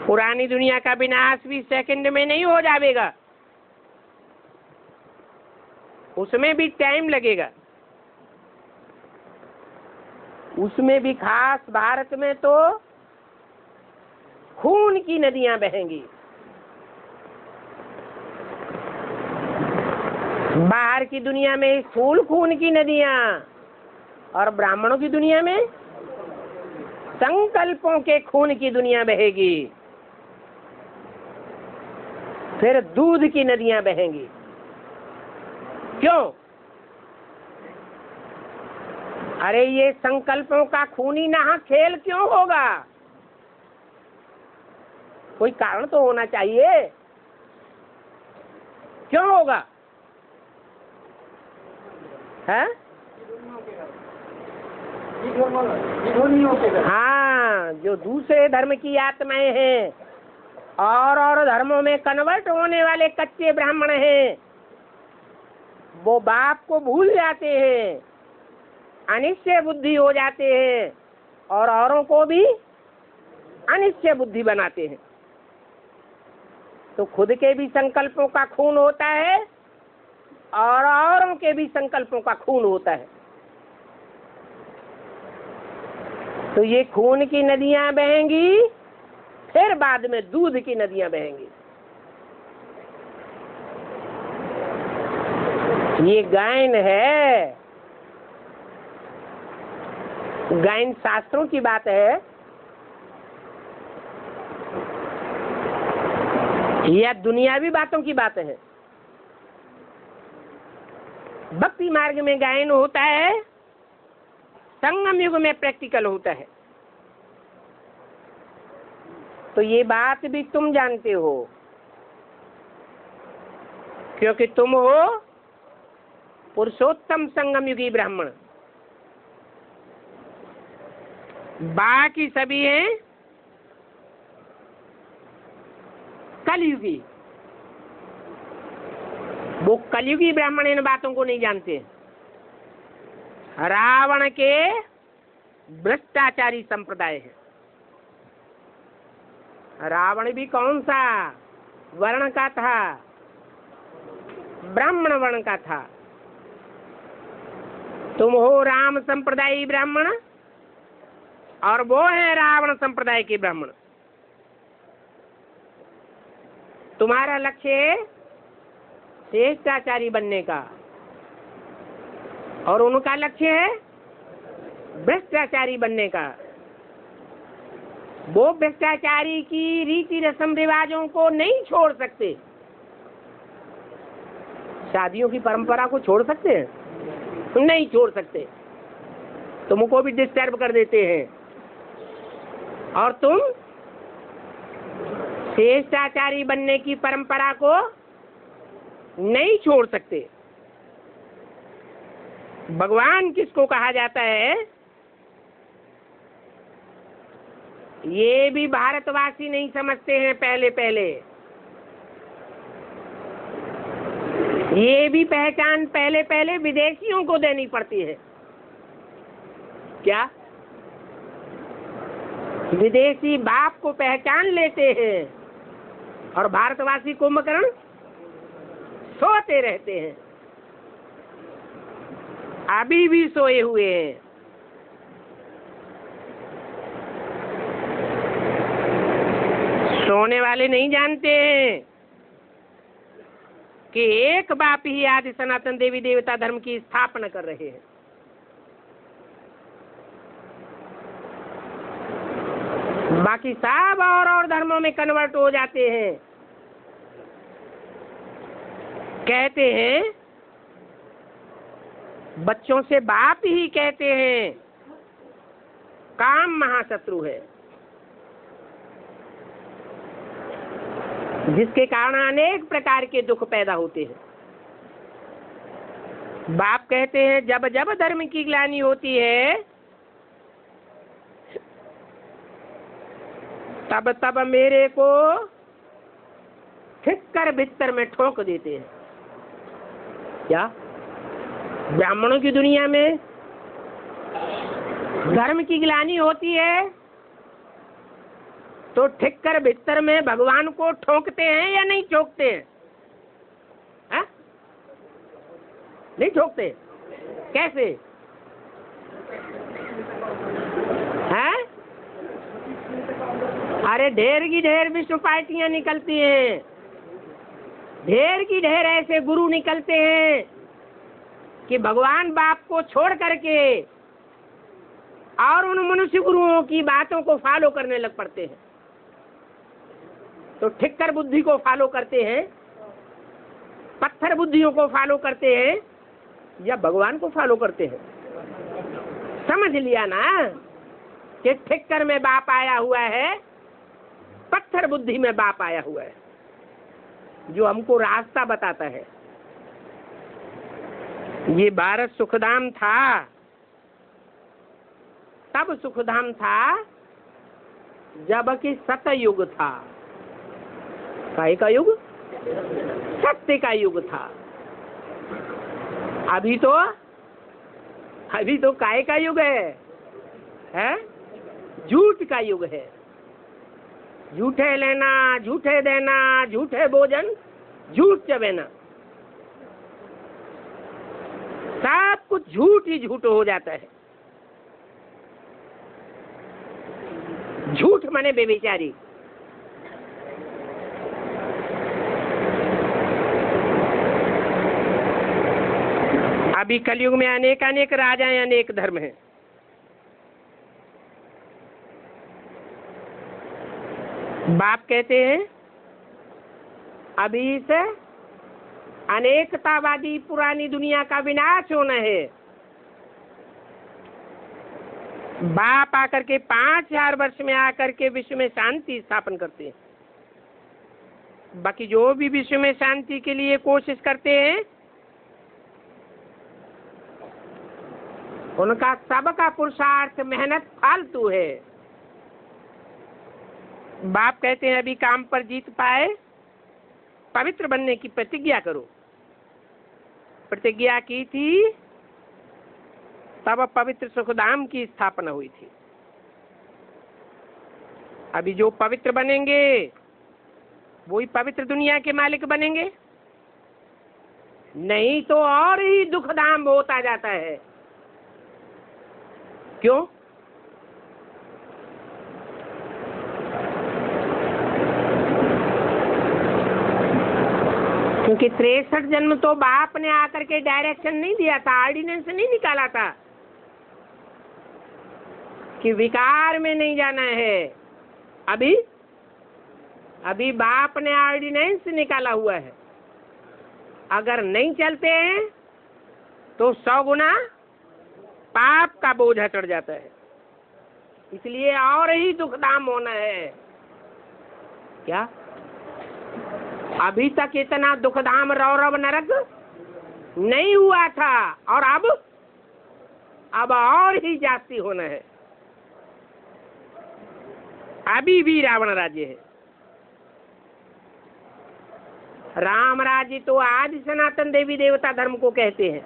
पुरानी दुनिया का विनाश भी सेकंड में नहीं हो जाएगा, उसमें भी टाइम लगेगा। उसमें भी खास भारत में तो खून की नदियां बहेंगी। बाहर की दुनिया में स्थूल खून की नदियां, और ब्राह्मणों की दुनिया में संकल्पों के खून की दुनिया बहेगी। फिर दूध की नदियां बहेंगी। क्यों? अरे ये संकल्पों का खूनी नहा खेल क्यों होगा? कोई कारण तो होना चाहिए। क्यों होगा? है? हाँ, जो दूसरे धर्म की आत्माएं हैं और धर्मों में कन्वर्ट होने वाले कच्चे ब्राह्मण हैं, वो बाप को भूल जाते हैं, अनिश्चय बुद्धि हो जाते हैं और औरों को भी अनिश्चय बुद्धि बनाते हैं। तो खुद के भी संकल्पों का खून होता है और औरों के भी संकल्पों का खून होता है। तो ये खून की नदियां बहेंगी, फिर बाद में दूध की नदियां बहेंगी। ये गायन है, गायन शास्त्रों की बात है या दुनियावी बातों की बात है। भक्ति मार्ग में गायन होता है, संगम युग में प्रैक्टिकल होता है। तो ये बात भी तुम जानते हो, क्योंकि तुम हो पुरुषोत्तम संगम युगी ब्राह्मण। बाकी सभी हैं कलयुगी। वो कलयुगी ब्राह्मण इन बातों को नहीं जानते। रावण के भ्रष्टाचारी संप्रदाय है। रावण भी कौन सा वर्ण का था? ब्राह्मण वर्ण का था। तुम हो राम संप्रदायी ब्राह्मण और वो है रावण संप्रदाय के ब्राह्मण। तुम्हारा लक्ष्य है श्रेष्ठाचारी बनने का और उनका लक्ष्य है भ्रष्टाचारी बनने का। वो भ्रष्टाचारी की रीति रस्म रिवाजों को नहीं छोड़ सकते। शादियों की परंपरा को छोड़ सकते हैं? नहीं छोड़ सकते। तुमको भी डिस्टर्ब कर देते हैं और तुम श्रेष्ठाचारी बनने की परंपरा को नहीं छोड़ सकते। भगवान किसको कहा जाता है? ये भी भारतवासी नहीं समझते हैं। पहले ये भी पहचान पहले विदेशियों को देनी पड़ती है। क्या विदेशी बाप को पहचान लेते हैं और भारतवासी कुंभकर्ण सोते रहते हैं, अभी भी सोए हुए हैं। सोने वाले नहीं जानते हैं कि एक बाप ही आदि सनातन देवी देवता धर्म की स्थापना कर रहे हैं। बाकी सब और धर्मों में कन्वर्ट हो जाते हैं। कहते हैं, बच्चों से बाप ही कहते हैं काम महाशत्रु है, जिसके कारण अनेक प्रकार के दुख पैदा होते हैं। बाप कहते हैं जब जब धर्म की ग्लानि होती है तब तब मेरे को ठिक्कर भीतर में ठोक देते हैं। क्या ब्राह्मणों की दुनिया में धर्म की ग्लानि होती है तो ठिक्कर भीतर में भगवान को ठोकते हैं या नहीं ठोकते हैं? हा? नहीं ठोकते। कैसे है? अरे ढेर की ढेर विष्णु पार्टियां निकलती हैं, ढेर की ढेर ऐसे गुरु निकलते हैं कि भगवान बाप को छोड़ करके और उन मनुष्य गुरुओं की बातों को फॉलो करने लग पड़ते हैं। तो ठिक्कर बुद्धि को फॉलो करते हैं, पत्थर बुद्धियों को फॉलो करते हैं या भगवान को फॉलो करते हैं? समझ लिया ना कि ठिक्कर में बाप आया हुआ है, पत्थर बुद्धि में बाप आया हुआ है, जो हमको रास्ता बताता है। ये भारत सुखधाम था, तब सुखधाम था जबकि सतयुग था। काहे का युग? सत्य का युग था। अभी तो काहे का युग है? झूठ का युग है। झूठे लेना, झूठे देना, झूठे भोजन, झूठ चबेना, सब कुछ झूठ ही झूठ हो जाता है। झूठ माने बेविचारी। अभी कलयुग में अनेक अनेक राजाएं, अनेक धर्म हैं। बाप कहते हैं अभी से अनेकतावादी पुरानी दुनिया का विनाश होना है। बाप आकर के 5000 वर्ष में आकर के विश्व में शांति स्थापन करते हैं। बाकी जो भी विश्व में शांति के लिए कोशिश करते हैं उनका सबका पुरुषार्थ मेहनत फालतू है। बाप कहते हैं अभी काम पर जीत पाए, पवित्र बनने की प्रतिज्ञा करो। प्रतिज्ञा की थी तब पवित्र सुखधाम की स्थापना हुई थी। अभी जो पवित्र बनेंगे वही पवित्र दुनिया के मालिक बनेंगे, नहीं तो और ही दुखधाम होता जाता है। क्यों? क्योंकि 63 जन्म तो बाप ने आकर के डायरेक्शन नहीं दिया था, ऑर्डिनेंस नहीं निकाला था कि विकार में नहीं जाना है। अभी बाप ने ऑर्डिनेंस निकाला हुआ है, अगर नहीं चलते हैं तो 100 गुना पाप का बोझा चढ़ जाता है। इसलिए और ही दुखदाम होना है। क्या अभी तक इतना दुखदाम रौरव नरक नहीं हुआ था, और अब और ही जास्ती होना है। अभी भी रावण राज्य है। राम राज्य तो आदि सनातन देवी देवता धर्म को कहते हैं।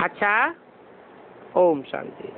अच्छा, ओम शांति।